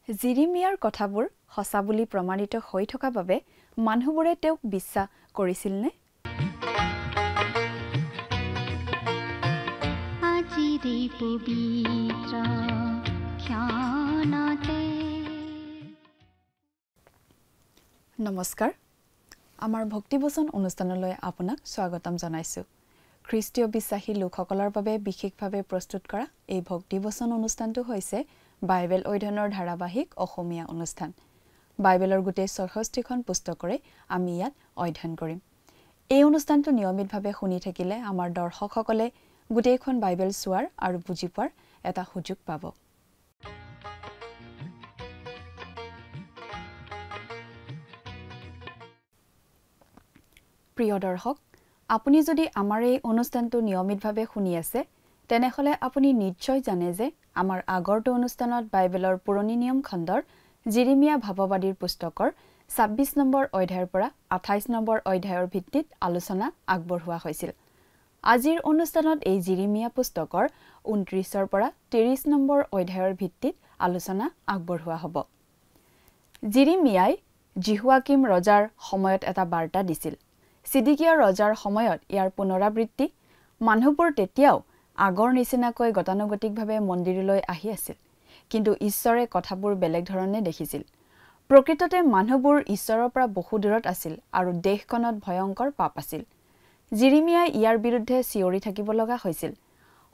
জিৰিমিয়াৰ কথাবোৰ সঁচা বুলি প্ৰমাণিত হৈ থকা বাবে মানুহবোৰে তেওঁক বিশ্বাস কৰিছিল নে? নমস্কাৰ, আমাৰ ভক্তিবচন অনুষ্ঠানলৈ আপোনাক স্বাগতম জনাইছোঁ। খ্ৰীষ্টীয় বিশ্বাসী লোকসকলৰ বাবে বিশেষভাৱে প্ৰস্তুত কৰা এই ভক্তিবচন অনুষ্ঠানটো হৈছে বাইবেল অধ্যয়নৰ ধাৰাবাহিক অসমীয়া অনুষ্ঠান। বাইবেলৰ গোটেই ৬৬খন পুস্তকৰে আমি ইয়াত অধ্যয়ন কৰিম। এই অনুষ্ঠানটো নিয়মিতভাৱে শুনি থাকিলে আমাৰ দৰ্শকসকলে গোটেইখন বাইবেল চোৱাৰ আৰু বুজি পোৱাৰ এটা সুযোগ পাব। প্ৰিয় দৰ্শক, আপুনি যদি আমাৰ এই অনুষ্ঠানটো নিয়মিতভাৱে শুনি আছে, তেনেহ'লে আপুনি নিশ্চয় জানে যে আমাৰ আগৰটো অনুষ্ঠানত বাইবেলৰ পুৰণি নিয়ম খণ্ডৰ জিৰিমিয়া ভাৱবাদীৰ পুস্তকৰ ২৬ নম্বৰ অধ্যায়ৰ পৰা ২৮ নম্বৰ অধ্যায়ৰ ভিত্তিত আলোচনা আগবঢ়োৱা হৈছিল। আজিৰ অনুষ্ঠানত এই জিৰিমিয়া পুস্তকৰ ২৯ৰ পৰা ৩০ নম্বৰ অধ্যায়ৰ ভিত্তিত আলোচনা আগবঢ়োৱা হ'ব। জিৰিমিয়াই জিহুৱাকিম ৰজাৰ সময়ত এটা বাৰ্তা দিছিল। ছিদিকিয়া ৰজাৰ সময়ত ইয়াৰ পুনৰাবৃত্তি, মানুহবোৰ তেতিয়াও আগৰ নিচিনাকৈ গতানুগতিকভাৱে মন্দিৰলৈ আহি আছিল, কিন্তু ঈশ্বৰে কথাবোৰ বেলেগ ধৰণে দেখিছিল। প্ৰকৃততে মানুহবোৰ ঈশ্বৰৰ পৰা বহু দূৰত আছিল আৰু দেশখনত ভয়ংকৰ পাপ আছিল। জিৰিমিয়াই ইয়াৰ বিৰুদ্ধে চিঞৰি থাকিব লগা হৈছিল।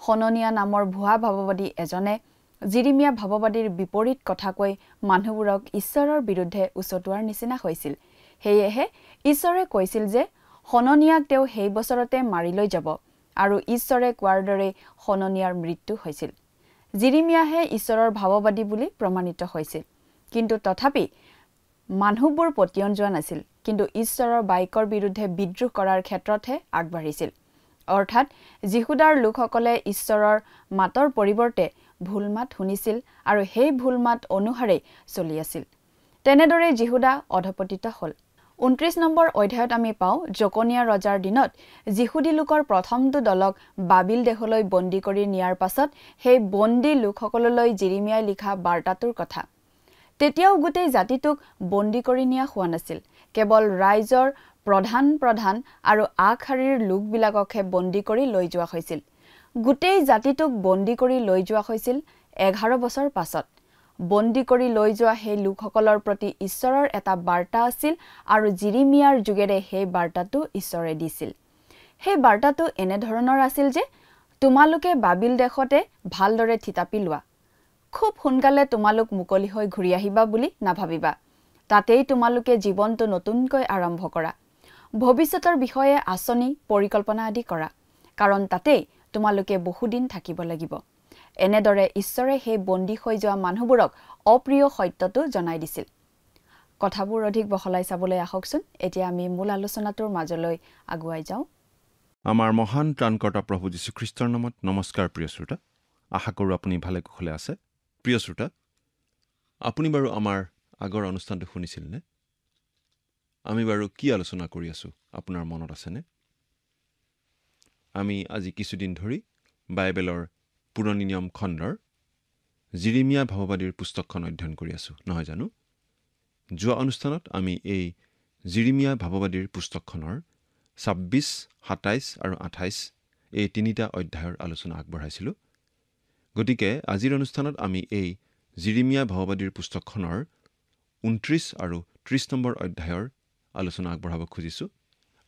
হননিয়া নামৰ ভুৱা ভাৱবাদী এজনে জিৰিমিয়া ভাৱবাদীৰ বিপৰীত কথা কৈ মানুহবোৰক ঈশ্বৰৰ বিৰুদ্ধে উচটোৱাৰ নিচিনা হৈছিল। সেয়েহে ঈশ্বৰে কৈছিল যে হননিয়াক তেওঁ সেই বছৰতে মাৰি লৈ যাব, আৰু ঈশ্বৰে কোৱাৰ দৰে হননিয়াৰ মৃত্যু হৈছিল। জিৰিমিয়াহে ঈশ্বৰৰ ভাৱবাদী বুলি প্ৰমাণিত হৈছিল, কিন্তু তথাপি মানুহবোৰ পতিয়ন যোৱা নাছিল, কিন্তু ঈশ্বৰৰ বাক্যৰ বিৰুদ্ধে বিদ্ৰোহ কৰাৰ ক্ষেত্ৰতহে আগবাঢ়িছিল। অৰ্থাৎ জিহুদাৰ লোকসকলে ঈশ্বৰৰ মাতৰ পৰিৱৰ্তে ভুল মাত শুনিছিল আৰু সেই ভুল মাত অনুসাৰেই চলি আছিল। তেনেদৰে জিহুদা অধপতিত হ'ল। ২৯ নম্বৰ অধ্যায়ত আমি পাওঁ, জকনিয়া ৰজাৰ দিনত জিহুদী লোকৰ প্ৰথমটো দলক বাবিল দেশলৈ বন্দী কৰি নিয়াৰ পাছত সেই বন্দী লোকসকললৈ জিৰিমিয়াই লিখা বাৰ্তাটোৰ কথা। তেতিয়াও গোটেই জাতিটোক বন্দী কৰি নিয়া হোৱা নাছিল, কেৱল ৰাইজৰ প্ৰধান আৰু আগশাৰীৰ লোকবিলাককহে বন্দী কৰি লৈ যোৱা হৈছিল। গোটেই জাতিটোক বন্দী কৰি লৈ যোৱা হৈছিল ১১ বছৰ পাছত। বন্দী কৰি লৈ যোৱা সেই লোকসকলৰ প্ৰতি ঈশ্বৰৰ এটা বাৰ্তা আছিল, আৰু জিৰিমিয়াৰ যোগেৰে সেই বাৰ্তাটো ঈশ্বৰে দিছিল। সেই বাৰ্তাটো এনেধৰণৰ আছিল যে তোমালোকে বাবিল দেশতে ভালদৰে থিতাপি লোৱা। খুব সোনকালে তোমালোক মুকলি হৈ ঘূৰি আহিবা বুলি নাভাবিবা। তাতেই তোমালোকে জীৱনটো নতুনকৈ আৰম্ভ কৰা। ভৱিষ্যতৰ বিষয়ে আঁচনি পৰিকল্পনা আদি কৰা, কাৰণ তাতেই তোমালোকে বহুদিন থাকিব লাগিব। এনেদৰে ঈশ্বৰে সেই বন্দী হৈ যোৱা মানুহবোৰক অপ্ৰিয় সত্যটো জনাই দিছিল। কথাবোৰ অধিক বহলাই চাবলৈ আহকচোন। এতিয়া আমি মূল আলোচনাটোৰ মাজলৈ আগুৱাই যাওঁ। আমাৰ মহান ত্ৰাণকৰ্তা প্ৰভু যীশুখ্ৰীষ্টৰ নামত নমস্কাৰ। প্ৰিয় শ্ৰোতা, আশা কৰোঁ আপুনি ভালে কুশলে আছে। প্ৰিয় শ্ৰোতা, আপুনি বাৰু আমাৰ আগৰ অনুষ্ঠানটো শুনিছিলনে? আমি বাৰু কি আলোচনা কৰি আছোঁ আপোনাৰ মনত আছেনে? আমি আজি কিছুদিন ধৰি বাইবেলৰ পুৰণি নিয়ম খণ্ডৰ জিৰিমিয়া ভাৱবাদীৰ পুস্তকখন অধ্যয়ন কৰি আছোঁ, নহয় জানো? যোৱা অনুষ্ঠানত আমি এই জিৰিমিয়া ভাৱবাদীৰ পুস্তকখনৰ ২৬, ২৭ আৰু ২৮ এই তিনিটা অধ্যায়ৰ আলোচনা আগবঢ়াইছিলোঁ। গতিকে আজিৰ অনুষ্ঠানত আমি এই জিৰিমিয়া ভাৱবাদীৰ পুস্তকখনৰ ২৯ আৰু ৩০ নম্বৰ অধ্যায়ৰ আলোচনা আগবঢ়াব খুজিছোঁ।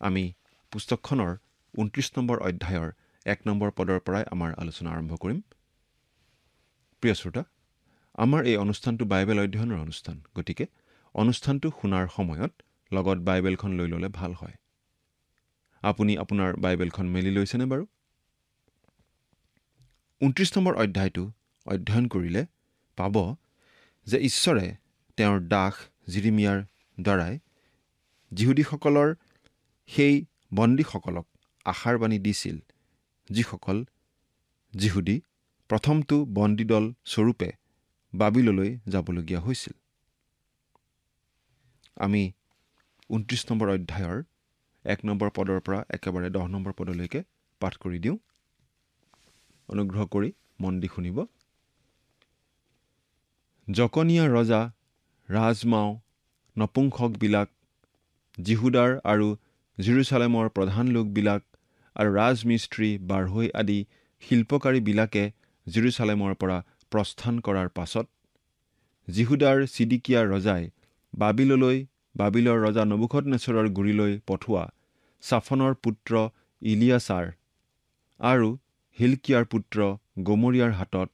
আমি পুস্তকখনৰ ২৯ নম্বৰ অধ্যায়ৰ ১ নম্বৰ পদৰ পৰাই আমাৰ আলোচনা আৰম্ভ কৰিম। প্ৰিয় শ্ৰোতা, আমাৰ এই অনুষ্ঠানটো বাইবেল অধ্যয়নৰ অনুষ্ঠান, গতিকে অনুষ্ঠানটো শুনাৰ সময়ত লগত বাইবেলখন লৈ ল'লে ভাল হয়। আপুনি আপোনাৰ বাইবেলখন মেলি লৈছেনে বাৰু? ২৯ নম্বৰ অধ্যায়টো অধ্যয়ন কৰিলে পাব যে ঈশ্বৰে তেওঁৰ দাস জিৰিমিয়াৰ দ্বাৰাই যিহুদীসকলৰ সেই বন্দীসকলক আশাৰ বাণী দিছিল, যিসকল যিহুদী প্ৰথমটো বন্দী দল স্বৰূপে বাবিললৈ যাবলগীয়া হৈছিল। আমি ২৯ নম্বৰ অধ্যায়ৰ ১ নম্বৰ পদৰ পৰা একেবাৰে ১০ নম্বৰ পদলৈকে পাঠ কৰি দিওঁ। অনুগ্ৰহ কৰি মন দি শুনিব। জকনিয়া ৰজা, ৰাজমাও, নপুংসকবিলাক, জিহুদাৰ আৰু জেৰুচালেমৰ প্ৰধান লোকবিলাক আৰু ৰাজমিস্ত্ৰী, বাঢ়ৈ আদি শিল্পকাৰীবিলাকে জেৰুচালেমৰ পৰা প্ৰস্থান কৰাৰ পাছত জিহুদাৰ ছিদিকিয়া ৰজাই বাবিলৰ ৰজা নবুকদনেছৰৰ গুৰিলৈ পঠোৱা ছাফনৰ পুত্ৰ ইলিয়াছাৰ আৰু হিলকিয়াৰ পুত্ৰ গমৰিয়াৰ হাতত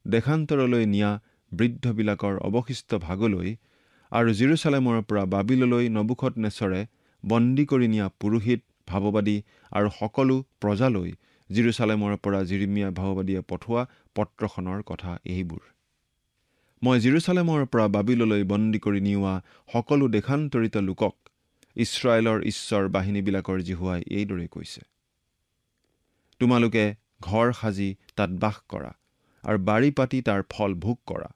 দেশান্তৰলৈ নিয়া বৃদ্ধবিলাকৰ অৱশিষ্ট ভাগলৈ আৰু জেৰুচালেমৰ পৰা বাবিললৈ নবুকদনেছৰে বন্দী কৰি নিয়া পুৰোহিত, ভাৱবাদী আৰু সকলো প্ৰজালৈ জেৰুচালেমৰ পৰা জিৰিমিয়া ভাৱবাদীয়ে পঠোৱা পত্ৰখনৰ কথা এইবোৰ। মই জেৰুচালেমৰ পৰা বাবিললৈ বন্দী কৰি নিওৱা সকলো দেশান্তৰিত লোকক ইছৰাইলৰ ঈশ্বৰ বাহিনীবিলাকৰ জিহুৱাই এইদৰে কৈছে, তোমালোকে ঘৰ সাজি তাত বাস কৰা আৰু বাৰী পাতি তাৰ ফল ভোগ কৰা,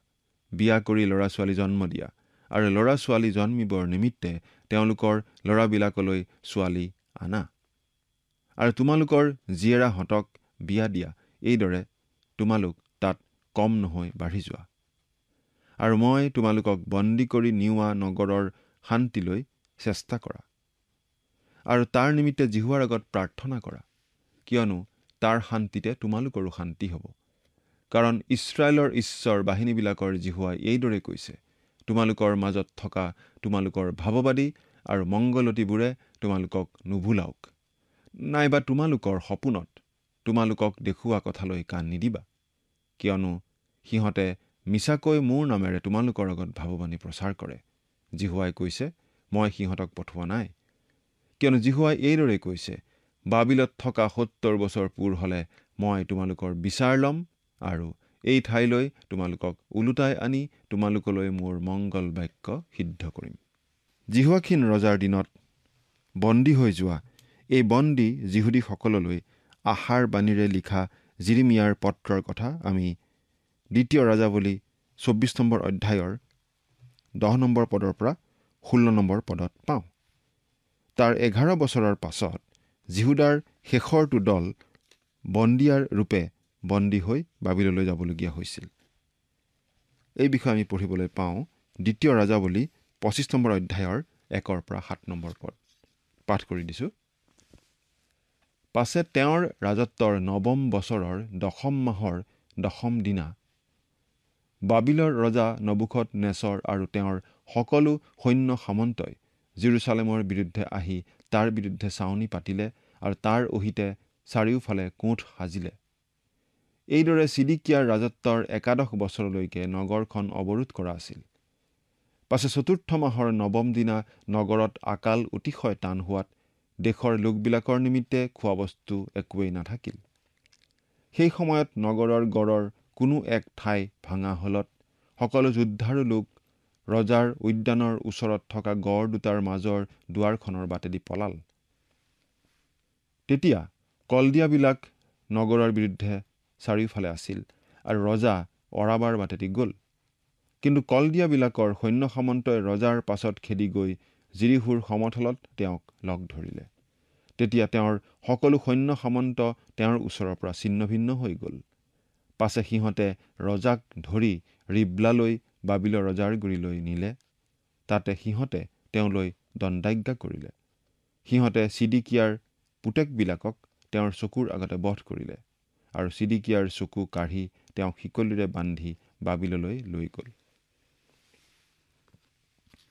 বিয়া কৰি ল'ৰা ছোৱালী জন্ম দিয়া আৰু ল'ৰা ছোৱালী জন্মিবৰ নিমিত্তে তেওঁলোকৰ ল'ৰাবিলাকলৈ ছোৱালী আনা আৰু তোমালোকৰ জীয়েৰাহঁতক বিয়া দিয়া, এইদৰে তোমালোক তাত কম নহয় বাঢ়ি যোৱা। আৰু মই তোমালোকক বন্দী কৰি নিওৱা নগৰৰ শান্তিলৈ চেষ্টা কৰা আৰু তাৰ নিমিত্তে জিহুৱাৰ আগত প্ৰাৰ্থনা কৰা, কিয়নো তাৰ শান্তিতে তোমালোকৰো শান্তি হ'ব। কাৰণ ইছৰাইলৰ ঈশ্বৰ বাহিনীবিলাকৰ জিহুৱাই এইদৰে কৈছে, তোমালোকৰ মাজত থকা তোমালোকৰ ভাৱবাদী আৰু মংগলতীবোৰে তোমালোকক নুভুলাওক, নাইবা তোমালোকৰ সপোনত তোমালোকক দেখুওৱা কথালৈ কাণ নিদিবা, কিয়নো সিহঁতে মিছাকৈ মোৰ নামেৰে তোমালোকৰ আগত ভাৱবাণী প্ৰচাৰ কৰে। জিহুৱাই কৈছে, মই সিহঁতক পঠোৱা নাই। কিয়নো জিহুৱাই এইদৰে কৈছে, বাবিলত থকা 70 বছৰ পূৰ হ'লে মই তোমালোকৰ বিচাৰ ল'ম আৰু এই ঠাইলৈ তোমালোকক ওলোটাই আনি তোমালোকলৈ মোৰ মংগল বাক্য সিদ্ধ কৰিম। জিহুৱাখীন ৰজাৰ দিনত বন্দী হৈ যোৱা এই বন্দী যিহুদীসকললৈ আশাৰ বাণীৰে লিখা জিৰিমিয়াৰ পত্ৰৰ কথা আমি 2 ৰাজাৱলী 24 নম্বৰ অধ্যায়ৰ 10 নম্বৰ পদৰ পৰা 16 নম্বৰ পদত পাওঁ। তাৰ 11 বছৰৰ পাছত জিহুদাৰ শেষৰটো দল বন্দীয়াৰ ৰূপে বন্দী হৈ বাবিললৈ যাবলগীয়া হৈছিল। এই বিষয়ে আমি পঢ়িবলৈ পাওঁ 2 ৰাজাৱলী 25 নম্বৰ অধ্যায়ৰ 1 পৰা 7 নম্বৰ পদ। পাঠ কৰি দিছোঁ। পাছে তেওঁৰ ৰাজত্বৰ 9ম বছৰৰ 10ম মাহৰ 10ম দিনা বাবিলৰ ৰজা নবুকদনেছৰ আৰু তেওঁৰ সকলো সৈন্য সামন্তই জেৰুচালেমৰ বিৰুদ্ধে আহি তাৰ বিৰুদ্ধে ছাউনি পাতিলে আৰু তাৰ অহিতে চাৰিওফালে কোঠ সাজিলে। এইদৰে ছিদিকিয়াৰ ৰাজত্বৰ 11 বছৰলৈকে নগৰখন অৱৰোধ কৰা আছিল। পাছে 4 মাহৰ 9ম দিনা নগৰত আকাল অতিশয় টান হোৱাত দেশৰ লোকবিলাকৰ নিমিত্তে খোৱাবস্তু একোৱেই নাথাকিল। সেই সময়ত নগৰৰ গড়ৰ কোনো এক ঠাই ভাঙা হলত সকলো যোদ্ধাৰু লোক ৰজাৰ উদ্যানৰ ওচৰত থকা গড় দুটাৰ মাজৰ দুৱাৰখনৰ বাটেদি পলাল। তেতিয়া কলদিয়াবিলাক নগৰৰ বিৰুদ্ধে চাৰিওফালে আছিল আৰু ৰজা অৰাবাৰ বাটেদি গ'ল। কিন্তু কলদিয়াবিলাকৰ সৈন্য সামন্তই ৰজাৰ পাছত খেদি গৈ জিৰিহুৰ সমথলত তেওঁক লগ ধৰিলে। তেতিয়া তেওঁৰ সকলো সৈন্য সামন্ত তেওঁৰ ওচৰৰ পৰা ছিন্ন ভিন্ন হৈ গ'ল। পাছে সিহঁতে ৰজাক ধৰি ৰিবলালৈ বাবিলৰ ৰজাৰ গুৰিলৈ নিলে। তাতে সিহঁতে তেওঁলৈ দণ্ডাজ্ঞা কৰিলে। সিহঁতে ছিদিকিয়াৰ পুতেকবিলাকক তেওঁৰ চকুৰ আগতে বধ কৰিলে আৰু ছিদিকিয়াৰ চকু কাঢ়ি তেওঁক শিকলিৰে বান্ধি বাবিললৈ লৈ গ'ল।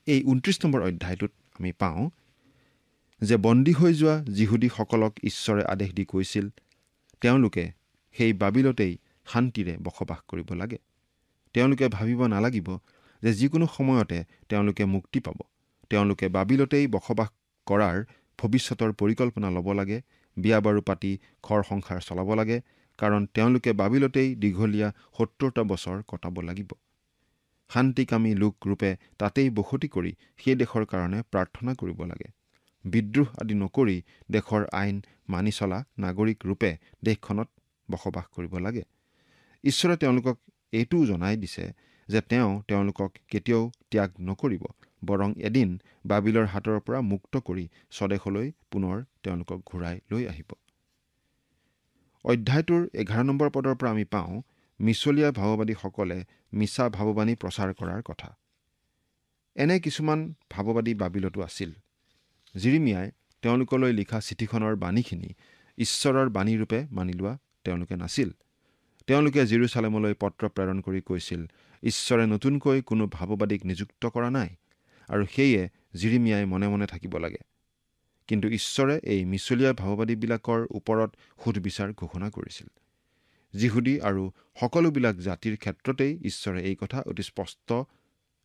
এই 29 নম্বৰ অধ্যায়টোত আমি পাওঁ যে বন্দী হৈ যোৱা যিহুদীসকলক ঈশ্বৰে আদেশ দি কৈছিল, তেওঁলোকে সেই বাবিলতেই শান্তিৰে বসবাস কৰিব লাগে। তেওঁলোকে ভাবিব নালাগিব যে যিকোনো সময়তে তেওঁলোকে মুক্তি পাব। তেওঁলোকে বাবিলতেই বসবাস কৰাৰ ভৱিষ্যতৰ পৰিকল্পনা ল'ব লাগে, বিয়া বাৰু পাতি ঘৰ সংসাৰ চলাব লাগে, কাৰণ তেওঁলোকে বাবিলতেই দীঘলীয়া 70টা বছৰ কটাব লাগিব। শান্তিকামী লোকৰূপে তাতেই বসতি কৰি সেই দেশৰ কাৰণে প্ৰাৰ্থনা কৰিব লাগে। বিদ্ৰোহ আদি নকৰি দেশৰ আইন মানি চলা নাগৰিক ৰূপে দেশখনত বসবাস কৰিব লাগে। ঈশ্বৰে তেওঁলোকক এইটোও জনাই দিছে যে তেওঁ তেওঁলোকক কেতিয়াও ত্যাগ নকৰিব, বৰং এদিন বাবিলৰ হাতৰ পৰা মুক্ত কৰি স্বদেশলৈ পুনৰ তেওঁলোকক ঘূৰাই লৈ আহিব। অধ্যায়টোৰ 11 নম্বৰ পদৰ পৰা আমি পাওঁ মিছলীয়া ভাৱবাদীসকলে মিছা ভাৱবাণী প্ৰচাৰ কৰাৰ কথা। এনে কিছুমান ভাৱবাদী বাবিলতো আছিল। জিৰিমিয়াই তেওঁলোকলৈ লিখা চিঠিখনৰ বাণীখিনি ঈশ্বৰৰ বাণীৰূপে মানি লোৱা তেওঁলোকে নাছিল। তেওঁলোকে জেৰুচালেমলৈ পত্ৰ প্ৰেৰণ কৰি কৈছিল, ঈশ্বৰে নতুনকৈ কোনো ভাৱবাদীক নিযুক্ত কৰা নাই আৰু সেয়ে জিৰিমিয়াই মনে মনে থাকিব লাগে। কিন্তু ঈশ্বৰে এই মিছলীয়া ভাৱবাদীবিলাকৰ ওপৰত সুধবিচাৰ ঘোষণা কৰিছিল। যিহুদী আৰু সকলোবিলাক জাতিৰ ক্ষেত্ৰতেই ঈশ্বৰে এই কথা অতি স্পষ্ট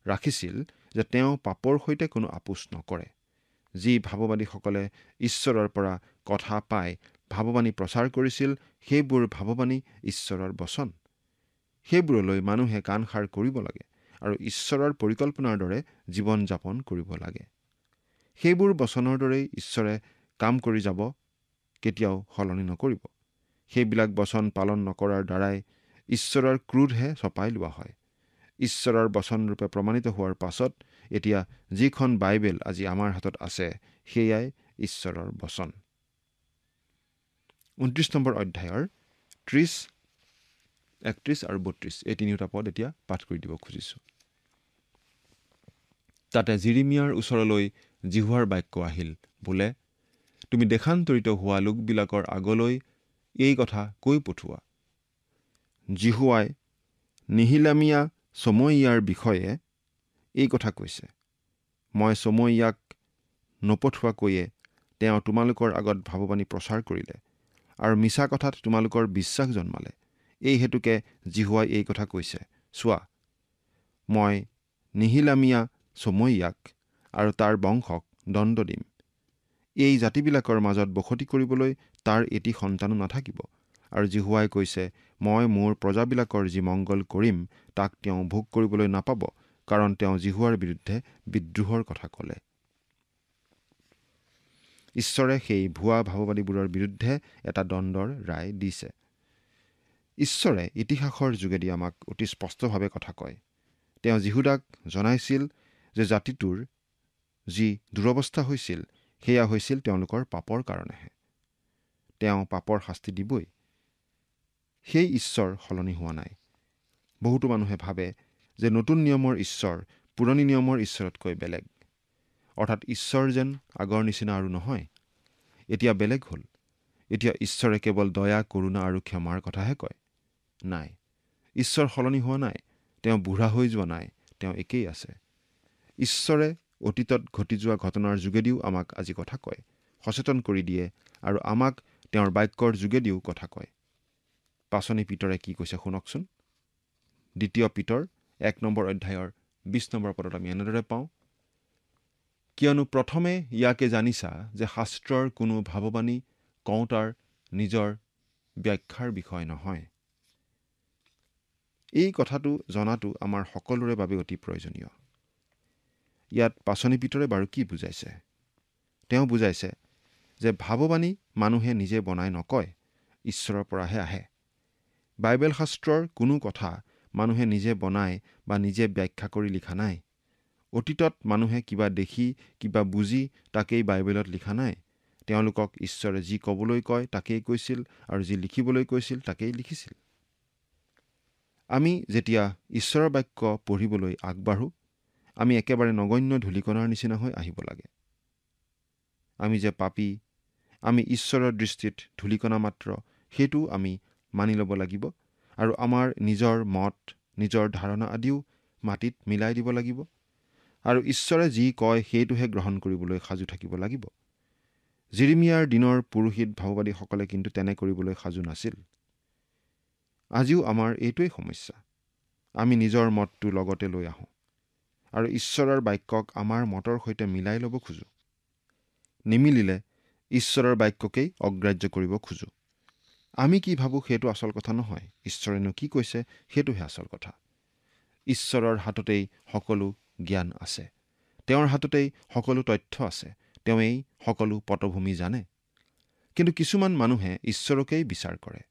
ৰাখিছিল যে তেওঁ পাপৰ সৈতে কোনো আপোচ নকৰে। যি ভাৱবাদীসকলে ঈশ্বৰৰ পৰা কথা পাই ভাৱবাণী প্ৰচাৰ কৰিছিল, সেইবোৰ ভাৱবাণী ঈশ্বৰৰ বচন। সেইবোৰলৈ মানুহে কাণসাৰ কৰিব লাগে আৰু ঈশ্বৰৰ পৰিকল্পনাৰ দৰে জীৱন যাপন কৰিব লাগে। সেইবোৰ বচনৰ দৰেই ঈশ্বৰে কাম কৰি যাব, কেতিয়াও সলনি নকৰিব। সেইবিলাক বচন পালন নকৰাৰ দ্বাৰাই ঈশ্বৰৰ ক্ৰোধহে চপাই লোৱা হয়। ঈশ্বৰৰ বচনৰূপে প্ৰমাণিত হোৱাৰ পাছত এতিয়া যিখন বাইবেল আজি আমাৰ হাতত আছে, সেয়াই ঈশ্বৰৰ বচন। 29 নম্বৰ অধ্যায়ৰ 30, 31 আৰু 32 এই তিনিওটা পদ এতিয়া পাঠ কৰি দিব খুজিছোঁ। তাতে জিৰিমিয়াৰ ওচৰলৈ জিহুৱাৰ বাক্য আহিল, বোলে, তুমি দেশান্তৰিত হোৱা লোকবিলাকৰ আগলৈ এই কথা কৈ পঠোৱা। জিহুৱাই নিহিলামিয়া চময়িয়াৰ বিষয়ে এই কথা কৈছে, মই চময়িয়াক নপঠোৱাকৈয়ে তেওঁ তোমালোকৰ আগত ভাৱবাণী প্ৰচাৰ কৰিলে আৰু মিছা কথাত তোমালোকৰ বিশ্বাস জন্মালে। এই হেতুকে জিহুৱাই এই কথা কৈছে, চোৱা, মই নিহিলামিয়া চময়িয়াক আৰু তাৰ বংশক দণ্ড দিম। এই জাতিবিলাকৰ মাজত বসতি কৰিবলৈ তাৰ এটি সন্তানো নাথাকিব। আৰু জিহুৱাই কৈছে, মই মোৰ প্ৰজাবিলাকৰ যি মংগল কৰিম তাক তেওঁ ভোগ কৰিবলৈ নাপাব, কাৰণ তেওঁ জিহুৱাৰ বিৰুদ্ধে বিদ্ৰোহৰ কথা ক'লে। ঈশ্বৰে সেই ভুৱা ভাৱবাদীবোৰৰ বিৰুদ্ধে এটা দণ্ডৰ ৰায় দিছে। ঈশ্বৰে ইতিহাসৰ যোগেদি আমাক অতি স্পষ্টভাৱে কথা কয়। তেওঁ জিহুদাক জনাইছিল যে জাতিটোৰ যি দুৰৱস্থা হৈছিল, সেয়া হৈছিল তেওঁলোকৰ পাপৰ কাৰণেহে। তেওঁ পাপৰ শাস্তি দিবই। সেই ঈশ্বৰ সলনি হোৱা নাই। বহুতো মানুহে ভাবে যে নতুন নিয়মৰ ঈশ্বৰ পুৰণি নিয়মৰ ঈশ্বৰতকৈ বেলেগ, অৰ্থাৎ ঈশ্বৰ যেন আগৰ নিচিনা আৰু নহয়, এতিয়া বেলেগ হ'ল। এতিয়া ঈশ্বৰে কেৱল দয়া, কৰুণা আৰু ক্ষমাৰ কথাহে কয়। নাই, ঈশ্বৰ সলনি হোৱা নাই। তেওঁ বুঢ়া হৈ যোৱা নাই, তেওঁ একেই আছে। ঈশ্বৰে অতীতত ঘটি যোৱা ঘটনাৰ যোগেদিও আমাক আজি কথা কয়, সচেতন কৰি দিয়ে আৰু আমাক তেওঁৰ বাক্যৰ যোগেদিও কথা কয়। পাচনি পিতৰে কি কৈছে শুনকচোন। 2 পিতৰ 1 নম্বৰ অধ্যায়ৰ 20 নম্বৰ পদত আমি এনেদৰে পাওঁ, কিয়নো প্ৰথমে ইয়াকে জানিছা যে শাস্ত্ৰৰ কোনো ভাৱবাণী কওঁতাৰ নিজৰ ব্যাখ্যাৰ বিষয় নহয়। এই কথাটো জনাটো আমাৰ সকলোৰে বাবে অতি প্ৰয়োজনীয়। ইয়াত পাচনি পিতৰে বাৰু কি বুজাইছে? তেওঁ বুজাইছে যে ভাৱবাণী মানুহে নিজে বনাই নকয়, ঈশ্বৰৰ পৰাহে আহে। বাইবেল শাস্ত্ৰৰ কোনো কথা মানুহে নিজে বনাই বা নিজে ব্যাখ্যা কৰি লিখা নাই। অতীতত মানুহে কিবা দেখি, কিবা বুজি তাকেই বাইবেলত লিখা নাই। তেওঁলোকক ঈশ্বৰে যি ক'বলৈ কয় তাকেই কৈছিল আৰু যি লিখিবলৈ কৈছিল তাকেই লিখিছিল। আমি যেতিয়া ঈশ্বৰৰ বাক্য পঢ়িবলৈ আগবাঢ়ো, আমি একেবাৰে নগণ্য ধূলিকণাৰ নিচিনা হৈ আহিব লাগে। আমি যে পাপী, আমি ঈশ্বৰৰ দৃষ্টিত ধূলিকণা মাত্ৰ, সেইটো আমি মানি ল'ব লাগিব আৰু আমাৰ নিজৰ মত, নিজৰ ধাৰণা আদিও মাটিত মিলাই দিব লাগিব আৰু ঈশ্বৰে যি কয় সেইটোহে গ্ৰহণ কৰিবলৈ সাজু থাকিব লাগিব। জিৰিমিয়াৰ দিনৰ পুৰোহিত ভাৱবাদীসকলে কিন্তু তেনে কৰিবলৈ সাজু নাছিল। আজিও আমাৰ এইটোৱেই সমস্যা। আমি নিজৰ মতটো লগতে লৈ আহোঁ আৰু ঈশ্বৰৰ বাক্যক আমাৰ মতৰ সৈতে মিলাই ল'ব খোজোঁ। নিমিলিলে ঈশ্বৰৰ বাক্যকেই অগ্ৰাহ্য কৰিব খোজোঁ। আমি কি ভাবোঁ সেইটো আচল কথা নহয়, ঈশ্বৰেনো কি কৈছে সেইটোহে আচল কথা। ঈশ্বৰৰ হাততেই সকলো জ্ঞান আছে, তেওঁৰ হাততেই সকলো তথ্য আছে, তেওঁৱেই সকলো পটভূমি জানে। কিন্তু কিছুমান মানুহে ঈশ্বৰকেই বিচাৰ কৰে,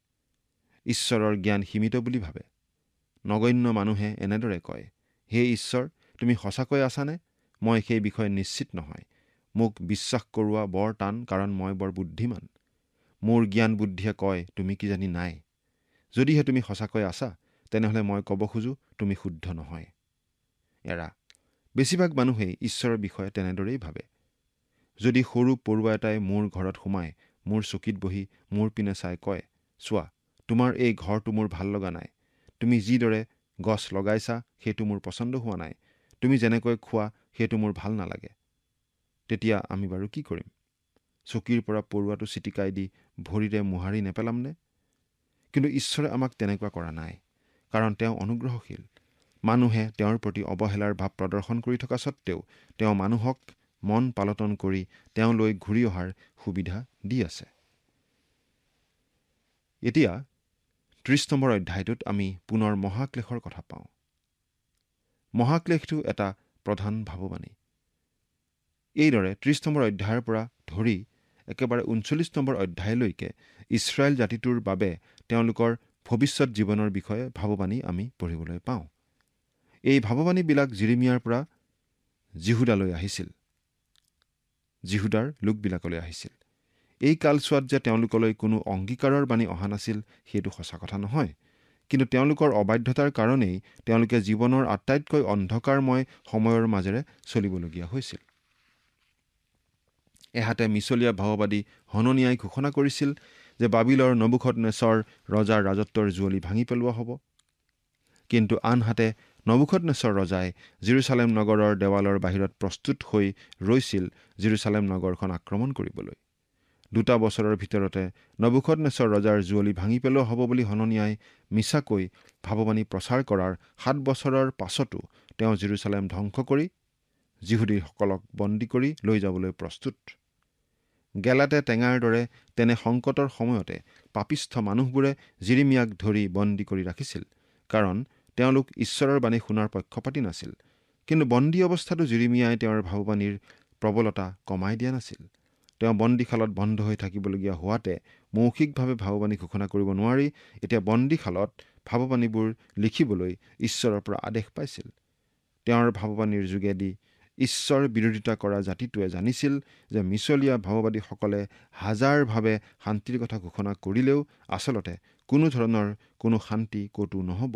ঈশ্বৰৰ জ্ঞান সীমিত বুলি ভাবে। নগণ্য মানুহে এনেদৰে কয়, হে ঈশ্বৰ, তুমি সঁচাকৈ আছানে? মই সেই বিষয়ে নিশ্চিত নহয়। মোক বিশ্বাস কৰোৱা বৰ টান, কাৰণ মই বৰ বুদ্ধিমান। মোৰ জ্ঞান বুদ্ধিয়ে কয় তুমি কিজানি নাই। যদিহে তুমি সঁচাকৈ আছা, তেনেহ'লে মই ক'ব খোজোঁ তুমি শুদ্ধ নহয়। এৰা, বেছিভাগ মানুহেই ঈশ্বৰৰ বিষয়ে তেনেদৰেই ভাবে। যদি সৰু পৰুৱা এটাই মোৰ ঘৰত সোমাই মোৰ চকীত বহি মোৰ পিনে চাই কয়, চোৱা, তোমাৰ এই ঘৰটো মোৰ ভাল লগা নাই, তুমি যিদৰে গছ লগাইছা সেইটো মোৰ পচন্দ হোৱা নাই, তুমি যেনেকৈ খোৱা সেইটো মোৰ ভাল নালাগে, তেতিয়া আমি বাৰু কি কৰিম? চকীৰ পৰা পৰুৱাটো চিটিকাই দি ভৰিৰে মোহাৰি নেপেলামনে? কিন্তু ঈশ্বৰে আমাক তেনেকুৱা কৰা নাই, কাৰণ তেওঁ অনুগ্ৰহশীল। মানুহে তেওঁৰ প্ৰতি অৱহেলাৰ ভাৱ প্ৰদৰ্শন কৰি থকা স্বত্তেও তেওঁ মানুহক মন পালটন কৰি তেওঁলৈ ঘূৰি অহাৰ সুবিধা দি আছে। এতিয়া ৩০ নম্বৰ অধ্যায়টোত আমি পুনৰ মহাক্লেশৰ কথা পাওঁ। মহাক্লেশটো এটা প্ৰধান ভাৱবাণী। এইদৰে ৩০ নম্বৰ অধ্যায়ৰ পৰা ধৰি একেবাৰে ৩৯ নম্বৰ অধ্যায়লৈকে ইছৰাইল জাতিটোৰ বাবে তেওঁলোকৰ ভৱিষ্যত জীৱনৰ বিষয়ে ভাৱবাণী আমি পঢ়িবলৈ পাওঁ। এই ভাৱবাণীবিলাক জিৰিমিয়াৰ পৰা জিহুদালৈ আহিছিল, জিহুদাৰ লোকবিলাকলৈ আহিছিল। এই কালছোৱাত যে তেওঁলোকলৈ কোনো অংগীকাৰৰ বাণী অহা নাছিল সেইটো সঁচা কথা নহয়, কিন্তু তেওঁলোকৰ অবাধ্যতাৰ কাৰণেই তেওঁলোকে জীৱনৰ আটাইতকৈ অন্ধকাৰময় সময়ৰ মাজেৰে চলিবলগীয়া হৈছিল। এহাতে মিছলীয়া ভাৱবাদী হননিয়াই ঘোষণা কৰিছিল যে বাবিলৰ নবুখদনেছৰ ৰজাৰ ৰাজত্বৰ জুৱলি ভাঙি পেলোৱা হ'ব, কিন্তু আনহাতে নবুখদনেছৰ ৰজাই জেৰুচালেম নগৰৰ দেৱালৰ বাহিৰত প্ৰস্তুত হৈ ৰৈছিল জেৰুচালেম নগৰখন আক্ৰমণ কৰিবলৈ। 2 বছৰৰ ভিতৰতে নবুখদনেছৰ ৰজাৰ জুৱলি ভাঙি পেলোৱা হ'ব বুলি হননিয়াই মিছাকৈ ভাৱবাণী প্ৰচাৰ কৰাৰ 7 বছৰৰ পাছতো তেওঁ জেৰুচালেম ধ্বংস কৰি যিহুদীসকলক বন্দী কৰি লৈ যাবলৈ প্ৰস্তুত। গেলাতে টেঙাৰ দৰে তেনে সংকটৰ সময়তে পাপিষ্ঠ মানুহবোৰে জিৰিমিয়াক ধৰি বন্দী কৰি ৰাখিছিল, কাৰণ তেওঁলোক ঈশ্বৰৰ বাণী শুনাৰ পক্ষপাতি নাছিল। কিন্তু বন্দী অৱস্থাতো জিৰিমিয়াই তেওঁৰ ভাৱবাণীৰ প্ৰবলতা কমাই দিয়া নাছিল। তেওঁ বন্দীশালত বন্ধ হৈ থাকিবলগীয়া হোৱাতে মৌখিকভাৱে ভাৱবাণী ঘোষণা কৰিব নোৱাৰি এতিয়া বন্দীশালত ভাৱবাণীবোৰ লিখিবলৈ ঈশ্বৰৰ পৰা আদেশ পাইছিল। তেওঁৰ ভাৱবাণীৰ যোগেদি ঈশ্বৰ বিৰোধিতা কৰা জাতিটোৱে জানিছিল যে মিছলীয়া ভাৱবাদীসকলে হাজাৰভাৱে শান্তিৰ কথা ঘোষণা কৰিলেও আচলতে কোনো ধৰণৰ কোনো শান্তি ক'তো নহ'ব।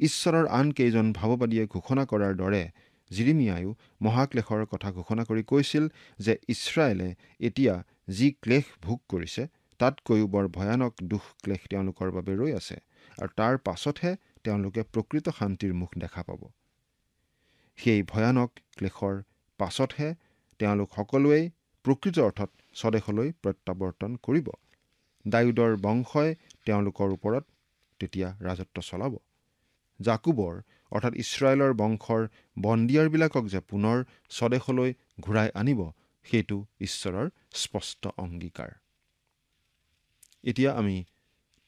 ঈশ্বৰৰ আন কেইজন ভাৱবাদীয়ে ঘোষণা কৰাৰ দৰে জিৰিমিয়ায়ো মহাক্লেশৰ কথা ঘোষণা কৰি কৈছিল যে ইছৰাইলে এতিয়া যি ক্লেশ ভোগ কৰিছে তাতকৈও বৰ ভয়ানক দুখ ক্লেশ তেওঁলোকৰ বাবে ৰৈ আছে, আৰু তাৰ পাছতহে তেওঁলোকে প্ৰকৃত শান্তিৰ মুখ দেখা পাব। সেই ভয়ানক ক্লেশৰ পাছতহে তেওঁলোক সকলোৱেই প্ৰকৃত অৰ্থত স্বদেশলৈ প্ৰত্যাৱৰ্তন কৰিব। দাউদৰ বংশই তেওঁলোকৰ ওপৰত তেতিয়া ৰাজত্ব চলাব। জাকুবৰ অৰ্থাৎ ইছৰাইলৰ বংশৰ বন্দীয়াৰবিলাকক যে পুনৰ স্বদেশলৈ ঘূৰাই আনিব, সেইটো ঈশ্বৰৰ স্পষ্ট অংগীকাৰ। এতিয়া আমি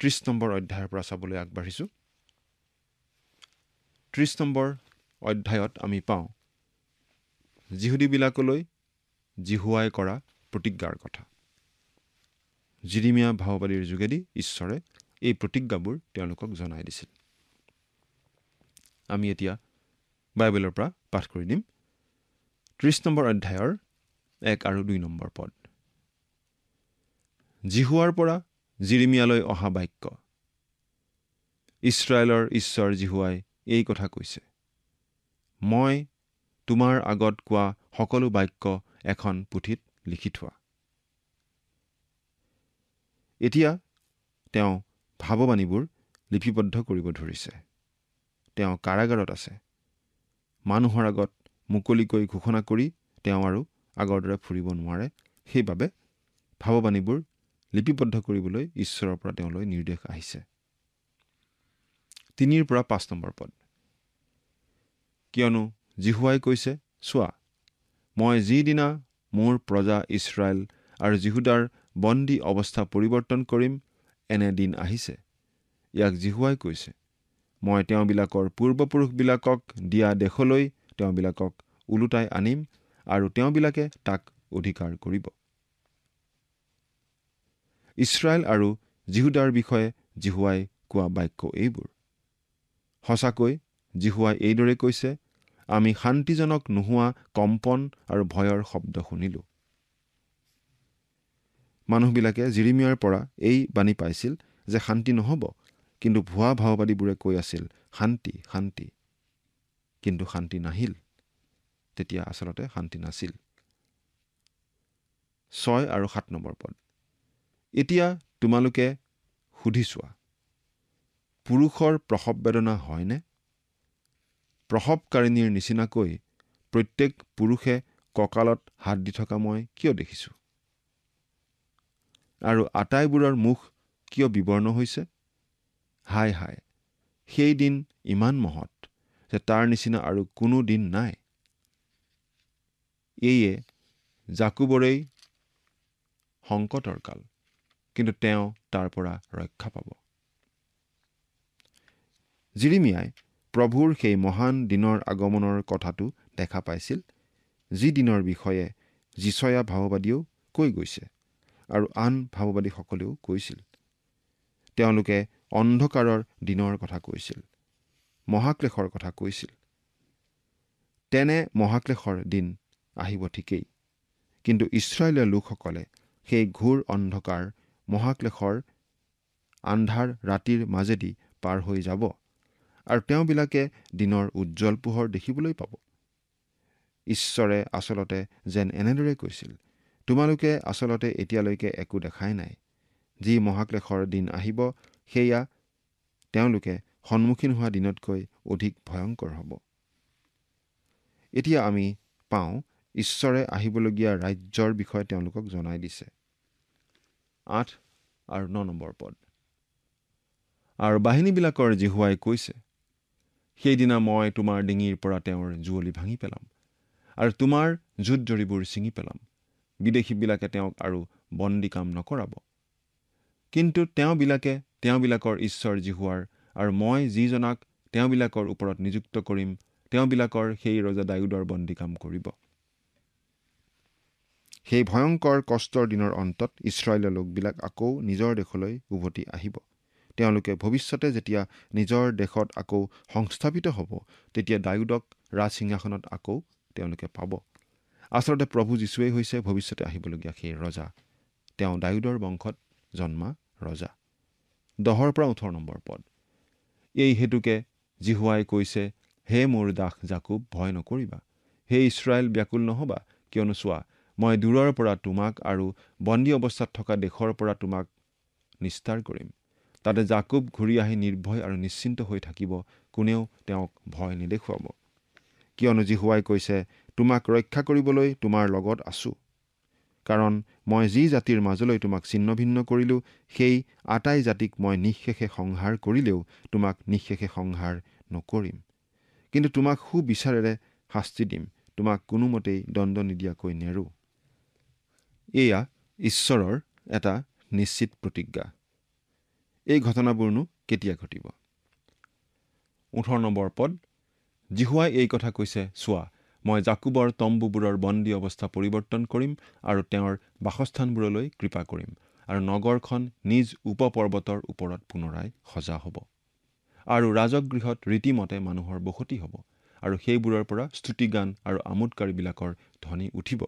30 নম্বৰ অধ্যায়ৰ পৰা চাবলৈ আগবাঢ়িছোঁ। 30 নম্বৰ অধ্যায়ত আমি পাওঁ যিহুদীবিলাকলৈ জিহুৱাই কৰা প্ৰতিজ্ঞাৰ কথা। জিৰিমিয়া ভাৱবাদীৰ যোগেদি ঈশ্বৰে এই প্ৰতিজ্ঞাবোৰ তেওঁলোকক জনাই দিছিল। আমি এতিয়া বাইবেলৰ পৰা পাঠ কৰি দিম 30 নম্বৰ অধ্যায়ৰ 1 আৰু 2 নম্বৰ পদ। জিহুৱাৰ পৰা জিৰিমিয়ালৈ অহা বাক্য। ইছৰাইলৰ ঈশ্বৰ জিহুৱাই এই কথা কৈছে, মই তোমাৰ আগত কোৱা সকলো বাক্য এখন পুথিত লিখি থোৱা। এতিয়া তেওঁ ভাৱবাণীবোৰ লিপিবদ্ধ কৰিব ধৰিছে। তেওঁ কাৰাগাৰত আছে। মানুহৰ আগত মুকলিকৈ ঘোষণা কৰি তেওঁ আৰু আগৰ দৰে ফুৰিব নোৱাৰে। সেইবাবে ভাৱবাণীবোৰ লিপিবদ্ধ কৰিবলৈ ঈশ্বৰৰ পৰা তেওঁলৈ নিৰ্দেশ আহিছে। 3 পৰা 5 নম্বৰ পদ। কিয়নো জিহুৱাই কৈছে, চোৱা, মই যিদিনা মোৰ প্ৰজা ইছৰাইল আৰু জিহুদাৰ বন্দী অৱস্থা পৰিৱৰ্তন কৰিম, এনে দিন আহিছে। ইয়াক জিহুৱাই কৈছে, মই তেওঁবিলাকৰ পূৰ্বপুৰুষবিলাকক দিয়া দেশলৈ তেওঁবিলাকক ওলোটাই আনিম আৰু তেওঁবিলাকে তাক অধিকাৰ কৰিব। ইছৰাইল আৰু জিহুদাৰ বিষয়ে জিহুৱাই কোৱা বাক্য এইবোৰ। সঁচাকৈ জিহুৱাই এইদৰে কৈছে, আমি শান্তিজনক নোহোৱা কম্পন আৰু ভয়ৰ শব্দ শুনিলোঁ। মানুহবিলাকে জিৰিমিয়াৰ পৰা এই বাণী পাইছিল যে শান্তি নহ'ব, কিন্তু ভুৱা ভাওবাদীবোৰে কৈ আছিল শান্তি শান্তি, কিন্তু শান্তি নাহিল। তেতিয়া আচলতে শান্তি নাছিল। 6 আৰু 7 নম্বৰ পদ। এতিয়া তোমালোকে সুধি চোৱা, পুৰুষৰ প্ৰসৱ বেদনা হয়নে? প্ৰসৱকাৰিণীৰ নিচিনাকৈ প্ৰত্যেক পুৰুষে কঁকালত হাত দি থকা মই কিয় দেখিছোঁ? আৰু আটাইবোৰৰ মুখ কিয় বিবৰ্ণ হৈছে? হায় হায়, সেই দিন ইমান মহৎ যে তাৰ নিচিনা আৰু কোনো দিন নাই। এইয়ে জাকুবৰেই সংকটৰ কাল, কিন্তু তেওঁ তাৰ পৰা ৰক্ষা পাব। জিৰিমিয়াই প্ৰভুৰ সেই মহান দিনৰ আগমনৰ কথাটো দেখা পাইছিল, যি দিনৰ বিষয়ে যিচয়া ভাৱবাদীয়েও কৈ গৈছে আৰু আন ভাৱবাদীসকলেও কৈছিল। তেওঁলোকে অন্ধকাৰৰ দিনৰ কথা কৈছিল, মহাক্লেশৰ কথা কৈছিল। তেনে মহাক্লেশৰ দিন আহিব ঠিকেই, কিন্তু ইছৰাইলীয় লোকসকলে সেই ঘোৰ অন্ধকাৰ মহাক্লেশৰ আন্ধাৰ ৰাতিৰ মাজেদি পাৰ হৈ যাব আৰু তেওঁবিলাকে দিনৰ উজ্জ্বল পোহৰ দেখিবলৈ পাব। ঈশ্বৰে আচলতে যেন এনেদৰে কৈছিল, তোমালোকে আচলতে এতিয়ালৈকে একো দেখাই নাই। যি মহাক্লেশৰ দিন আহিব সেয়া তেওঁলোকে সন্মুখীন হোৱা দিনতকৈ অধিক ভয়ংকৰ হ'ব। এতিয়া আমি পাওঁ ঈশ্বৰে আহিবলগীয়া ৰাজ্যৰ বিষয়ে তেওঁলোকক জনাই দিছে। 8 আৰু 9 নম্বৰ পদ। আৰু বাহিনীবিলাকৰ জিহুৱাই কৈছে, সেইদিনা মই তোমাৰ ডিঙিৰ পৰা তেওঁৰ জুৱলি ভাঙি পেলাম আৰু তোমাৰ জোঁট জৰিবোৰ ছিঙি পেলাম। বিদেশীবিলাকে তেওঁক আৰু বন্দী কাম নকৰাব। কিন্তু তেওঁবিলাকৰ ঈশ্বৰ জিহুৱাৰ আৰু মই যিজনাক তেওঁবিলাকৰ ওপৰত নিযুক্ত কৰিম, তেওঁবিলাকৰ সেই ৰজা দায়ুদৰ বন্দী কাম কৰিব। সেই ভয়ংকৰ কষ্টৰ দিনৰ অন্তত ইছৰাইলৰ লোকবিলাক আকৌ নিজৰ দেশলৈ উভতি আহিব। তেওঁলোকে ভৱিষ্যতে যেতিয়া নিজৰ দেশত আকৌ সংস্থাপিত হ'ব, তেতিয়া দায়ুদক ৰাজসিংহাসনত আকৌ তেওঁলোকে পাব। আচলতে প্ৰভু যীশুৱেই হৈছে ভৱিষ্যতে আহিবলগীয়া সেই ৰজা। তেওঁ দায়ুদৰ বংশত জন্মা ৰজা। 10 পৰা 18 নম্বৰ পদ। এই হেতুকে জিহুৱাই কৈছে, হে মোৰ দাস জাকুব, ভয় নকৰিবা। হে ইছৰাইল, ব্যাকুল নহবা, কিয়নো চোৱা, মই দূৰৰ পৰা তোমাক আৰু বন্দী অৱস্থাত থকা দেশৰ পৰা তোমাক নিস্তাৰ কৰিম। তাতে জাকুব ঘূৰি আহি নিৰ্ভয় আৰু নিশ্চিন্ত হৈ থাকিব, কোনেও তেওঁক ভয় নেদেখুৱাব। কিয়নো জিহুৱাই কৈছে, তোমাক ৰক্ষা কৰিবলৈ তোমাৰ লগত আছো। কাৰণ মই যি জাতিৰ মাজলৈ তোমাক ছিন্ন ভিন্ন কৰিলোঁ, সেই আটাই জাতিক মই নিঃশেষে সংহাৰ কৰিলেও তোমাক নিঃশেষে সংহাৰ নকৰিম। কিন্তু তোমাক সুবিচাৰেৰে শাস্তি দিম, তোমাক কোনোমতেই দণ্ড নিদিয়াকৈ নেৰো। এয়া ঈশ্বৰৰ এটা নিশ্চিত প্ৰতিজ্ঞা। এই ঘটনাবোৰনো কেতিয়া ঘটিব? 18 নম্বৰ পদ। জিহুৱাই এই কথা কৈছে, চোৱা, মই জাকুবৰ তম্বুবোৰৰ বন্দী অৱস্থা পৰিৱৰ্তন কৰিম আৰু তেওঁৰ বাসস্থানবোৰলৈ কৃপা কৰিম, আৰু নগৰখন নিজ উপপৰ্বতৰ ওপৰত পুনৰাই সজা হ'ব। আৰু ৰাজগৃহত ৰীতিমতে মানুহৰ বসতি হ'ব, আৰু সেইবোৰৰ পৰা স্তুতিগান আৰু আমোদকাৰীবিলাকৰ ধ্বনি উঠিব।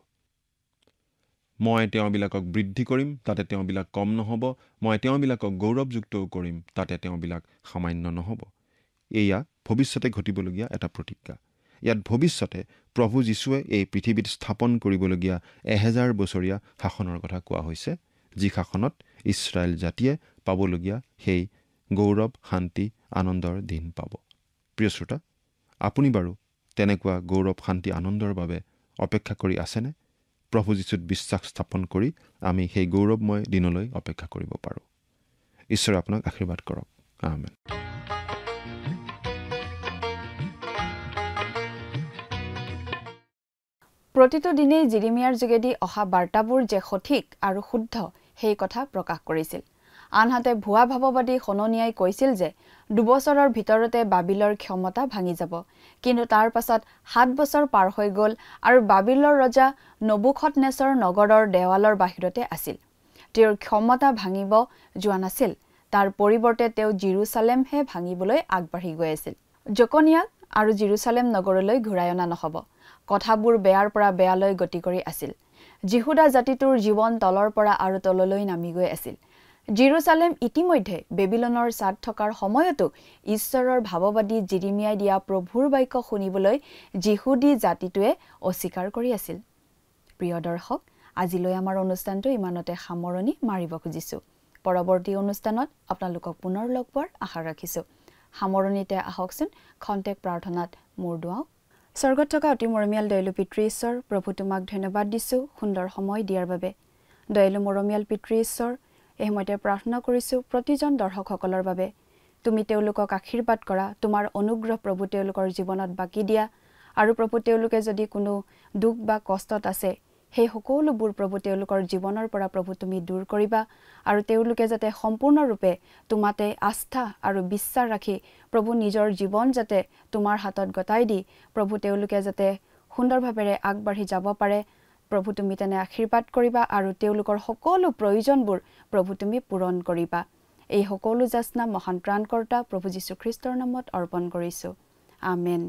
মই তেওঁবিলাকক বৃদ্ধি কৰিম, তাতে তেওঁবিলাক কম নহ'ব। মই তেওঁবিলাকক গৌৰৱযুক্তও কৰিম, তাতে তেওঁবিলাক সামান্য নহ'ব। এয়া ভৱিষ্যতে ঘটিবলগীয়া এটা প্ৰতিজ্ঞা। ইয়াত ভৱিষ্যতে প্ৰভু যীশুৱে এই পৃথিৱীত স্থাপন কৰিবলগীয়া 1000 বছৰীয়া শাসনৰ কথা কোৱা হৈছে, যি শাসনত ইছৰাইল জাতিয়ে পাবলগীয়া সেই গৌৰৱ, শান্তি, আনন্দৰ দিন পাব। প্ৰিয় শ্ৰোতা, আপুনি বাৰু তেনেকুৱা গৌৰৱ, শান্তি, আনন্দৰ বাবে অপেক্ষা কৰি আছেনে? প্ৰভু যীশুত বিশ্বাস স্থাপন কৰি আমি সেই গৌৰৱময় দিনলৈ অপেক্ষা কৰিব পাৰোঁ। ঈশ্বৰে আপোনাক আশীৰ্বাদ কৰক। আমেন। প্ৰতিটো দিনেই জিৰিমিয়াৰ যোগেদি অহা বাৰ্তাবোৰ যে সঠিক আৰু শুদ্ধ সেই কথা প্ৰকাশ কৰিছিল। আনহাতে ভুৱা ভাৱবাদী হননিয়াই কৈছিল যে 2 বছৰৰ ভিতৰতে বাবিলৰ ক্ষমতা ভাঙি যাব। কিন্তু তাৰ পাছত 7 বছৰ পাৰ হৈ গ'ল আৰু বাবিলৰ ৰজা নবুখদনেছৰ নগৰৰ দেৱালৰ বাহিৰতে আছিল। তেওঁৰ ক্ষমতা ভাঙিব যোৱা নাছিল, তাৰ পৰিৱৰ্তে তেওঁ জিৰুচালেমহে ভাঙিবলৈ আগবাঢ়ি গৈ আছিল। জকনিয়াক আৰু জিৰুচালেম নগৰলৈ ঘূৰাই অনা নহ'ব। কথাবোৰ বেয়াৰ পৰা বেয়ালৈ গতি কৰি আছিল। জিহুদা জাতিটোৰ জীৱন তলৰ পৰা আৰু তললৈ নামি গৈ আছিল। জেৰুজালেম ইতিমধ্যে বেবিলনৰ ছাদ থকাৰ সময়তো ঈশ্বৰৰ ভাৱবাদী জিৰিমিয়াই দিয়া প্ৰভুৰ বাক্য শুনিবলৈ যিহুদী জাতিটোৱে অস্বীকাৰ কৰি আছিল। প্ৰিয় দৰ্শক, আজিলৈ আমাৰ অনুষ্ঠানটো ইমানতে সামৰণি মাৰিব খুজিছোঁ। পৰৱৰ্তী অনুষ্ঠানত আপোনালোকক পুনৰ লগ পোৱাৰ আশা ৰাখিছোঁ। সামৰণিতে আহকচোন খন্তেক প্ৰাৰ্থনাত মূৰ দুৱাওঁ। স্বৰ্গত থকা অতি মৰমীয়াল দয়ালু পিতৃ ঈশ্বৰ, প্ৰভু তোমাক ধন্যবাদ দিছোঁ সুন্দৰ সময় দিয়াৰ বাবে। দয়ালু মৰমীয়াল পিতৃ ঈশ্বৰ, এই সময়তে প্ৰাৰ্থনা কৰিছোঁ প্ৰতিজন দৰ্শকসকলৰ বাবে। তুমি তেওঁলোকক আশীৰ্বাদ কৰা, তোমাৰ অনুগ্ৰহ প্ৰভু তেওঁলোকৰ জীৱনত বাকী দিয়া, আৰু প্ৰভু তেওঁলোকে যদি কোনো দুখ বা কষ্টত আছে, সেই সকলোবোৰ প্ৰভু তেওঁলোকৰ জীৱনৰ পৰা প্ৰভু তুমি দূৰ কৰিবা, আৰু তেওঁলোকে যাতে সম্পূৰ্ণৰূপে তোমাতে আস্থা আৰু বিশ্বাস ৰাখি প্ৰভু নিজৰ জীৱন যাতে তোমাৰ হাতত গতাই দি প্ৰভু তেওঁলোকে যাতে সুন্দৰভাৱে আগবাঢ়ি যাব পাৰে, প্ৰভু তুমি তেনে আশীৰ্বাদ কৰিবা, আৰু তেওঁলোকৰ সকলো প্ৰয়োজনবোৰ প্ৰভু তুমি পূৰণ কৰিবা। এই সকলো যাচনা মহান ত্ৰাণকৰ্তা প্ৰভু যীশুখ্ৰীষ্টৰ নামত অৰ্পণ কৰিছোঁ। আমেন।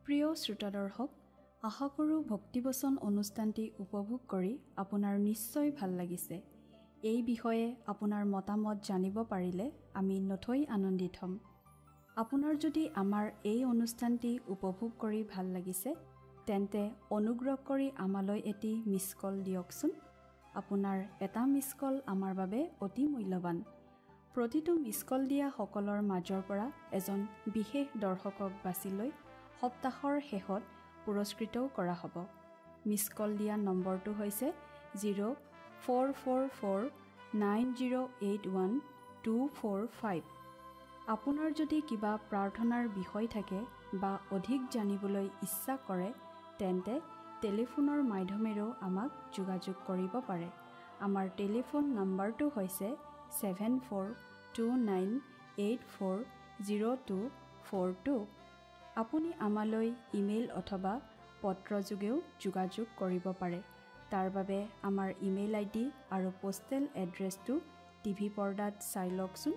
প্ৰিয় শ্ৰোতা দৰ্শক, আশা কৰোঁ ভক্তিবচন অনুষ্ঠানটি উপভোগ কৰি আপোনাৰ নিশ্চয় ভাল লাগিছে। এই বিষয়ে আপোনাৰ মতামত জানিব পাৰিলে আমি নথৈ আনন্দিত হ'ম। আপোনাৰ যদি আমাৰ এই অনুষ্ঠানটি উপভোগ কৰি ভাল লাগিছে, তেন্তে অনুগ্ৰহ কৰি আমালৈ এটি মিছ কল দিয়কচোন। আপোনাৰ এটা মিছ কল আমাৰ বাবে অতি মূল্যৱান। প্ৰতিটো মিছ কল দিয়া সকলৰ মাজৰ পৰা এজন বিশেষ দৰ্শকক বাছি লৈ সপ্তাহৰ শেষত পুৰস্কৃতও কৰা হ'ব। মিছ কল দিয়া নম্বৰটো হৈছে 0444908125। আপোনাৰ যদি কিবা প্ৰাৰ্থনাৰ বিষয় থাকে বা অধিক জানিবলৈ ইচ্ছা কৰে, তেন্তে টেলিফোনৰ মাধ্যমেৰেও আমাক যোগাযোগ কৰিব পাৰে। আমাৰ টেলিফোন নম্বৰটো হৈছে 7429840242। আপুনি আমালৈ ইমেইল অথবা পত্ৰযোগেও যোগাযোগ কৰিব পাৰে। তাৰ বাবে আমাৰ ইমেইল ID আৰু পোষ্টেল এড্ৰেছটো টিভি পৰ্দাত চাই লওকচোন।